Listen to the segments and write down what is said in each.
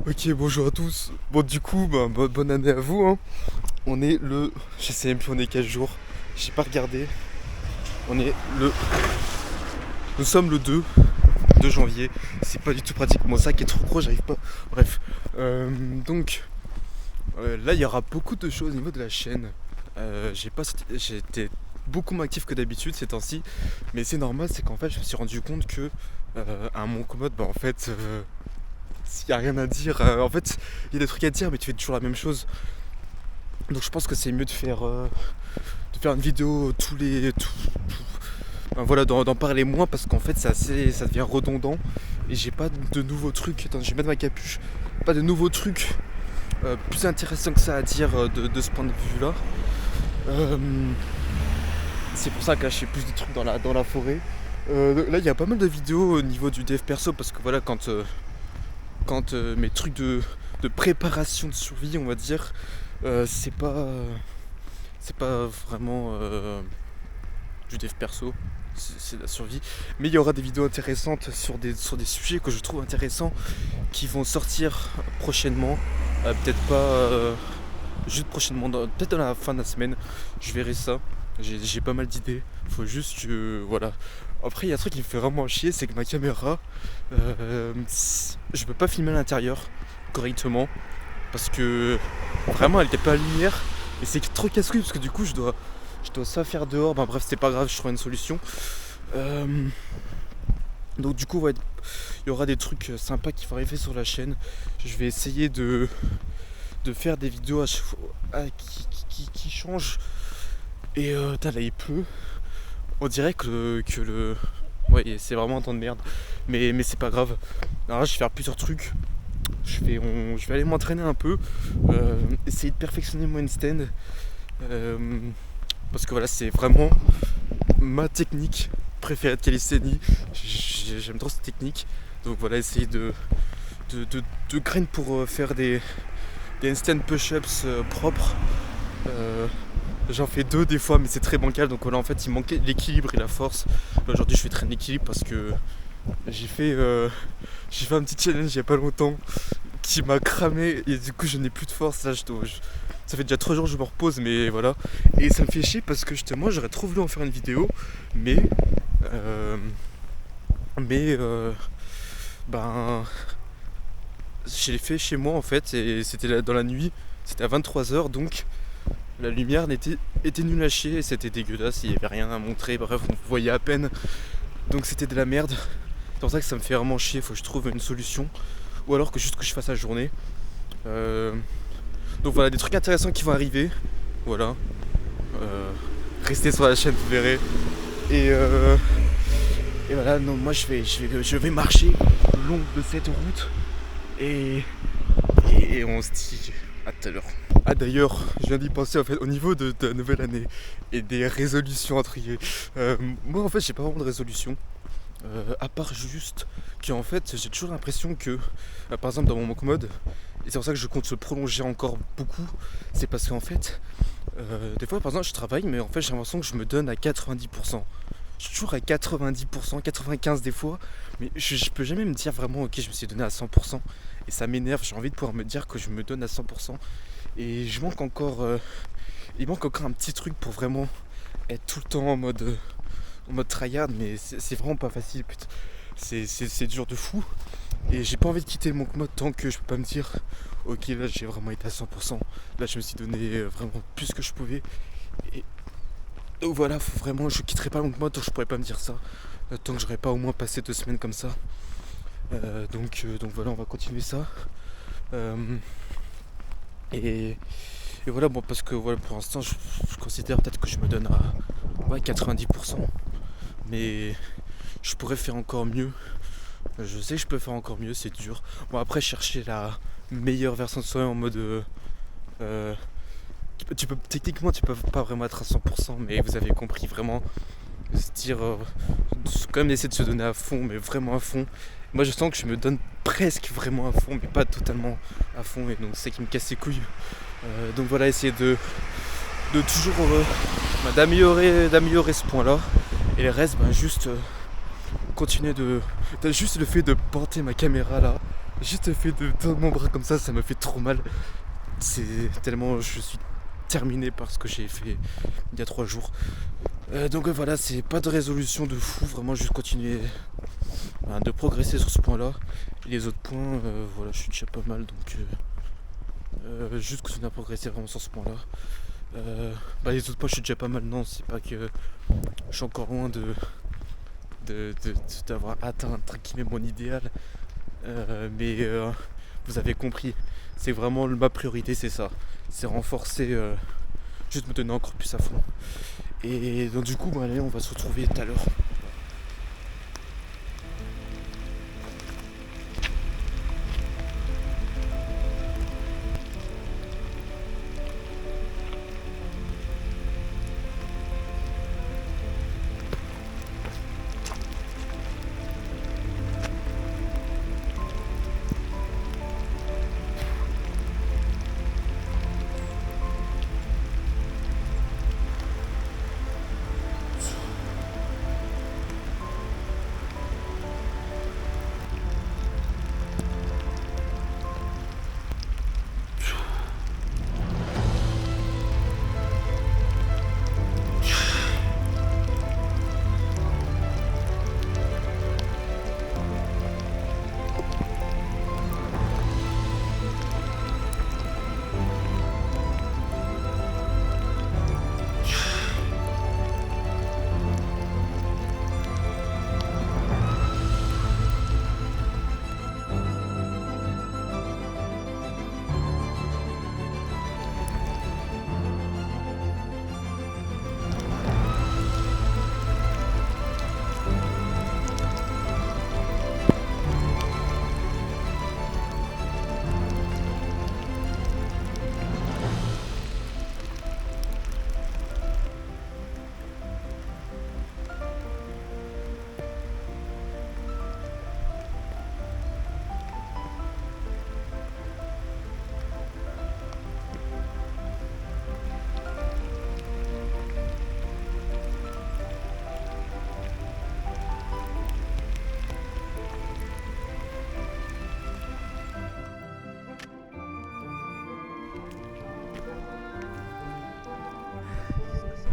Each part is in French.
Ok, bonjour à tous. Bon, du coup, bonne année à vous, hein. On est le. Je sais même plus, on est quel jour. J'ai pas regardé. On est le. Nous sommes le 2 janvier. C'est pas du tout pratique. Mon sac est trop gros, j'arrive pas. Bref. Donc, là, il y aura beaucoup de choses au niveau de la chaîne. J'ai été beaucoup moins actif que d'habitude ces temps-ci. Mais c'est normal, c'est qu'en fait, je me suis rendu compte que. À mon commode, en fait. S'il n'y a rien à dire, en fait, il y a des trucs à dire, mais tu fais toujours la même chose. Donc je pense que c'est mieux de faire une vidéo tous les. Enfin, voilà, d'en parler moins parce qu'en fait, ça devient redondant. Et j'ai pas de nouveaux trucs. Attends, je vais mettre ma capuche. Pas de nouveaux trucs plus intéressants que ça à dire de ce point de vue-là. C'est pour ça que là, je fais plus de trucs dans la forêt. Là, il y a pas mal de vidéos au niveau du dev perso parce que voilà, quand mes trucs de préparation de survie, on va dire, c'est pas vraiment du dev perso, c'est de la survie. Mais il y aura des vidéos intéressantes sur des sujets que je trouve intéressants qui vont sortir prochainement. Peut-être pas juste prochainement, peut-être dans la fin de la semaine, je verrai ça. J'ai pas mal d'idées, faut juste que voilà. Après, il y a un truc qui me fait vraiment chier, c'est que ma caméra, je peux pas filmer à l'intérieur correctement parce que vraiment elle était pas à lumière et c'est trop casse-couille parce que du coup je dois ça faire dehors. Bref, c'est pas grave, je trouve une solution. Donc du coup, ouais, il y aura des trucs sympas qui vont arriver sur la chaîne. Je vais essayer de faire des vidéos qui changent. Et là il pleut. On dirait que le. Ouais, c'est vraiment un temps de merde. Mais c'est pas grave. Alors là, je vais faire plusieurs trucs. Je vais aller m'entraîner un peu. Essayer de perfectionner mon handstand. Parce que voilà, c'est vraiment ma technique préférée de calisthénie. J'aime trop cette technique. Donc voilà, essayer de grind pour faire des handstand push-ups propres. J'en fais 2 des fois, mais c'est très bancal. Donc voilà, en fait, il manquait l'équilibre et la force. Aujourd'hui, je fais traîner l'équilibre parce que j'ai fait un petit challenge il y a pas longtemps qui m'a cramé et du coup, je n'ai plus de force. Là, ça fait déjà 3 jours que je me repose, mais voilà. Et ça me fait chier parce que justement, j'aurais trop voulu en faire une vidéo, mais je l'ai fait chez moi en fait, et c'était dans la nuit. C'était à 23h, donc la lumière était nulle à chier et c'était dégueulasse, il n'y avait rien à montrer, bref, on voyait à peine. Donc c'était de la merde. C'est pour ça que ça me fait vraiment chier, faut que je trouve une solution. Ou alors que juste que je fasse la journée. Donc voilà, des trucs intéressants qui vont arriver. Voilà. Restez sur la chaîne, vous verrez. Et voilà, non, moi je vais marcher le long de cette route. Et on se dit à tout à l'heure. Ah d'ailleurs, je viens d'y penser en fait, au niveau de la nouvelle année et des résolutions à trier. Moi en fait j'ai pas vraiment de résolution. À part juste qu'en fait j'ai toujours l'impression que, par exemple dans mon commode, et c'est pour ça que je compte se prolonger encore beaucoup, c'est parce qu'en fait, des fois par exemple je travaille mais en fait j'ai l'impression que je me donne à 90%. Je suis toujours à 90%, 95% des fois, mais je peux jamais me dire vraiment ok je me suis donné à 100%. Et ça m'énerve, j'ai envie de pouvoir me dire que je me donne à 100%. Et il manque encore un petit truc pour vraiment être tout le temps en mode tryhard, mais c'est vraiment pas facile, putain. C'est dur de fou. Et j'ai pas envie de quitter mon mode tant que je peux pas me dire ok là j'ai vraiment été à 100%. Là je me suis donné vraiment plus que je pouvais. Et donc voilà, faut vraiment, je quitterai pas mon mode tant que je pourrais pas me dire ça. Tant que j'aurais pas au moins passé 2 semaines comme ça. Donc voilà, on va continuer ça. Et voilà, bon, parce que voilà, pour l'instant, je considère peut-être que je me donne à 90%. Mais je pourrais faire encore mieux. Je sais que je peux faire encore mieux, c'est dur. Bon, après, chercher la meilleure version de soi en mode. Techniquement, tu peux pas vraiment être à 100%, mais vous avez compris, vraiment. Se dire. Quand même essayer de se donner à fond, mais vraiment à fond. Moi, je sens que je me donne presque vraiment à fond, mais pas totalement à fond, et donc c'est ça qui me casse les couilles. Donc voilà, essayer de toujours d'améliorer ce point là, et le reste juste continuer juste le fait de porter ma caméra là, Juste fait de tendre mon bras comme ça me fait trop mal. C'est tellement je suis terminé par ce que j'ai fait il y a 3 jours. Donc voilà, c'est pas de résolution de fou, vraiment juste continuer de progresser sur ce point-là. Et les autres points, voilà, je suis déjà pas mal, donc juste continuer à progresser vraiment sur ce point-là. Les autres points, je suis déjà pas mal, non, c'est pas que je suis encore loin d'avoir atteint entre guillemets mon idéal, mais vous avez compris, c'est vraiment ma priorité, c'est ça, c'est renforcer, juste me donner encore plus à fond. Et donc du coup, allez, on va se retrouver tout à l'heure.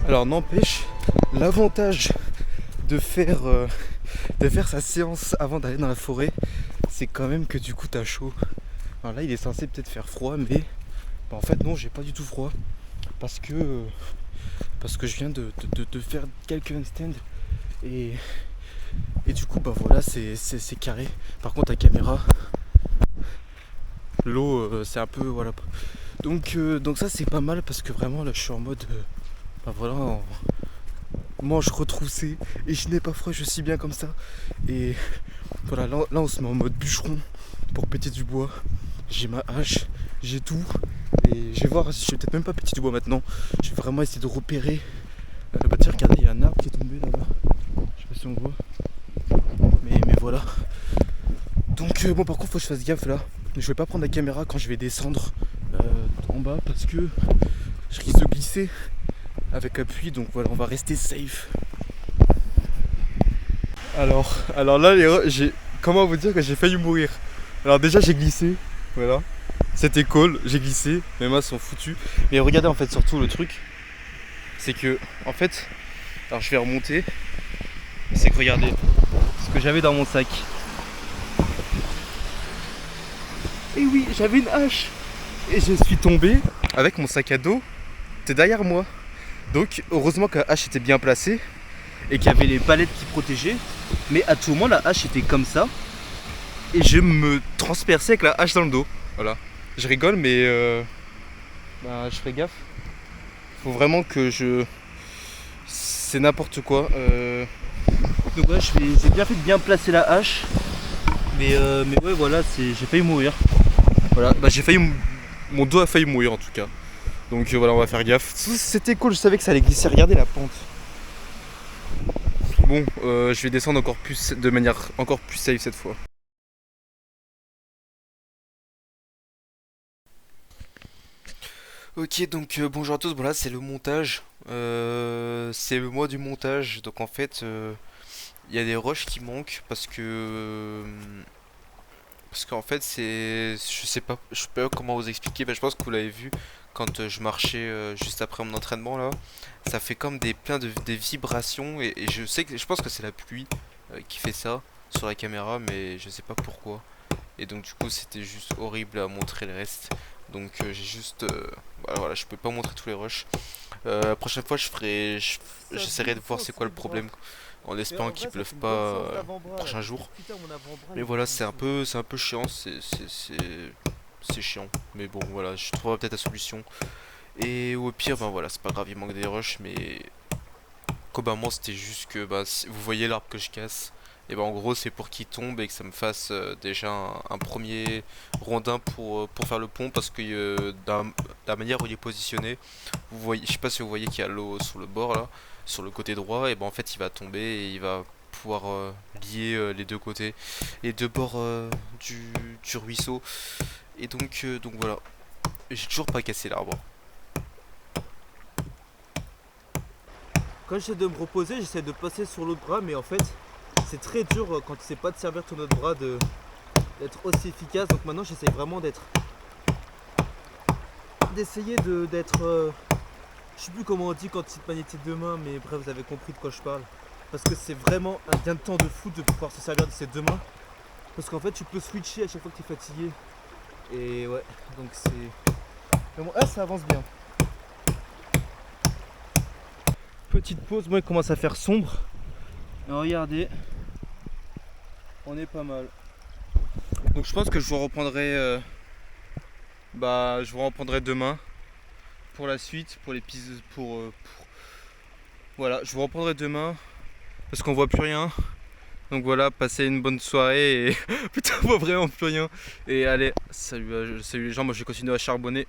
Alors n'empêche, l'avantage de faire, sa séance avant d'aller dans la forêt, c'est quand même que du coup t'as chaud. Alors là il est censé peut-être faire froid, mais en fait non, j'ai pas du tout froid. Parce que je viens de faire quelques handstands et du coup voilà, c'est carré. Par contre la caméra, l'eau c'est un peu voilà. Donc ça c'est pas mal parce que vraiment là je suis en mode voilà, manche retroussée et je n'ai pas froid, je suis bien comme ça. Et voilà, là on se met en mode bûcheron pour péter du bois. J'ai ma hache, j'ai tout. Et je vais voir, je vais peut-être même pas péter du bois maintenant. Je vais vraiment essayer de repérer. Tiens, regardez, il y a un arbre qui est tombé là-bas. Je sais pas si on voit. Mais voilà. Donc par contre faut que je fasse gaffe là. Je vais pas prendre la caméra quand je vais descendre en bas parce que je risque de glisser avec appui, donc voilà, on va rester safe. Alors là, comment vous dire que j'ai failli mourir. Alors déjà j'ai glissé, voilà. C'était cool, j'ai glissé, mes mains sont foutues. Mais regardez en fait surtout le truc, c'est que en fait, alors je vais remonter, c'est que regardez ce que j'avais dans mon sac. Et oui, j'avais une hache. Et je suis tombé avec mon sac à dos, c'était derrière moi. Donc heureusement que la hache était bien placée et qu'il y avait les palettes qui protégeaient. Mais à tout moment la hache était comme ça et je me transperçais avec la hache dans le dos. Voilà. Je rigole mais je ferai gaffe. Faut vraiment que je... C'est n'importe quoi. Donc ouais, j'ai bien fait de bien placer la hache. Mais ouais voilà, j'ai failli mourir. Voilà, j'ai failli... Mon dos a failli mourir en tout cas. Donc voilà, on va faire gaffe. C'était cool, je savais que ça allait glisser. Regardez la pente. Bon, je vais descendre encore plus, de manière encore plus safe cette fois. Ok, donc bonjour à tous. Bon là c'est le montage. C'est le mois du montage. Donc en fait, il y a des rushs qui manquent Parce qu'en fait, je sais pas comment vous expliquer, mais je pense que vous l'avez vu quand je marchais juste après mon entraînement là. Ça fait comme des vibrations et je pense que c'est la pluie qui fait ça sur la caméra, mais je sais pas pourquoi. Et donc du coup, c'était juste horrible à montrer le reste. Donc j'ai juste, voilà, je peux pas montrer tous les rushs. La prochaine fois, j'essaierai de voir c'est quoi le problème, en espérant qu'il pleuve pas prochain jour. Mais voilà, c'est un peu chiant, c'est chiant. Mais bon, voilà, je trouverai peut-être la solution. Et au pire, ben voilà, c'est pas grave, il manque des rushs, mais globalement, c'était juste que, bah, vous voyez l'arbre que je casse. Et ben en gros, c'est pour qu'il tombe et que ça me fasse déjà un premier rondin pour faire le pont, parce que la manière où il est positionné, vous voyez, je sais pas si vous voyez qu'il y a l'eau sur le bord là, sur le côté droit, et ben en fait il va tomber et il va pouvoir lier les deux bords du ruisseau. Et donc voilà, j'ai toujours pas cassé l'arbre. Quand j'essaie de me reposer, j'essaie de passer sur l'autre bras, mais en fait, c'est très dur quand tu sais pas te servir ton autre bras d'être aussi efficace. Donc maintenant, j'essaie vraiment d'essayer d'être. Je sais plus comment on dit quand tu te manies tes deux mains, mais bref, vous avez compris de quoi je parle. Parce que c'est vraiment un gain de temps de fou de pouvoir se servir de ses deux mains. Parce qu'en fait, tu peux switcher à chaque fois que tu es fatigué. Et ouais, donc c'est. Mais bon, ça avance bien. Petite pause, moi il commence à faire sombre. Et regardez, on est pas mal. Donc je pense que je vous reprendrai demain pour la suite, pour l'épisode voilà, je vous reprendrai demain parce qu'on voit plus rien. Donc voilà, passez une bonne soirée et putain, on voit vraiment plus rien. Et allez, salut les gens, moi je vais continuer à charbonner.